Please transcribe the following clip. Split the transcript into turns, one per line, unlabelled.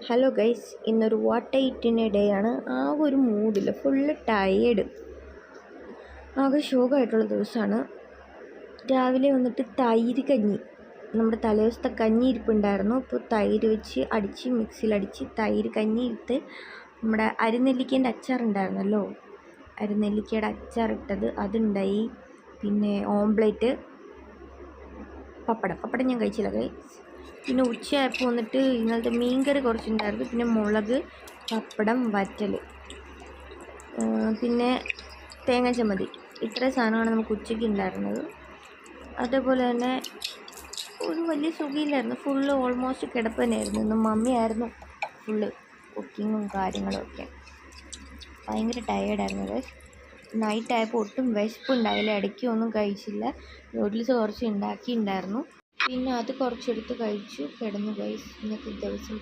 Hello guys, ഇന്നൊരു what എയ്റ്റിന് day ആണ്. ആകെ ഒരു മൂഡില്ല, ഫുള്ള് ടയേർഡ്, ആകെ ശോകമായിട്ടുള്ള ദിവസമാണ്. രാവിലെ വന്നിട്ട് തൈര് കഞ്ഞി, നമ്മുടെ തലേദിവസത്തെ കഞ്ഞി ഇരിപ്പുണ്ടായിരുന്നു. ഇപ്പോൾ തൈര് വെച്ച് അടിച്ച് മിക്സിയിലടിച്ച് തൈര് കഞ്ഞി ഇട്ട് നമ്മുടെ അരിനെല്ലിക്കേൻ്റെ അച്ചാറുണ്ടായിരുന്നല്ലോ, അരിനെല്ലിക്കയുടെ അച്ചാറിട്ടത് അതുണ്ടായി. പിന്നെ ഓംപ്ലേറ്റ്, പപ്പടം ഞാൻ കഴിച്ചില്ല ഗൈസ്. പിന്നെ ഉച്ചയായപ്പോൾ വന്നിട്ട് ഇന്നലത്തെ മീൻകറി കുറച്ചുണ്ടായിരുന്നു. പിന്നെ മുളക്, പപ്പടം, വറ്റൽ, പിന്നെ തേങ്ങ ചമ്മന്തി, ഇത്രയും സാധനമാണ് നമുക്ക് ഉച്ചയ്ക്ക് ഉണ്ടായിരുന്നത്. അതേപോലെ തന്നെ ഒരു വലിയ സുഖമില്ലായിരുന്നു, ഫുള്ള് ഓൾമോസ്റ്റ് കിടപ്പ് തന്നെയായിരുന്നു. ഇന്ന് മമ്മിയായിരുന്നു ഫുള്ള് കുക്കിങ്ങും കാര്യങ്ങളും ഒക്കെ. ഭയങ്കര ടയേർഡായിരുന്നു ഗൈസ്. നൈറ്റ് ആയപ്പോൾ ഒട്ടും വിശപ്പുണ്ടായില്ല, ഇടയ്ക്ക് ഒന്നും കഴിച്ചില്ല. നൂഡിൽസ് കുറച്ച് ഉണ്ടാക്കിയിട്ടുണ്ടായിരുന്നു, പിന്നെ അത് കുറച്ചെടുത്ത് കഴിച്ചു, കിടന്നു ഗൈസ്. ഇന്നത്തെ ദിവസം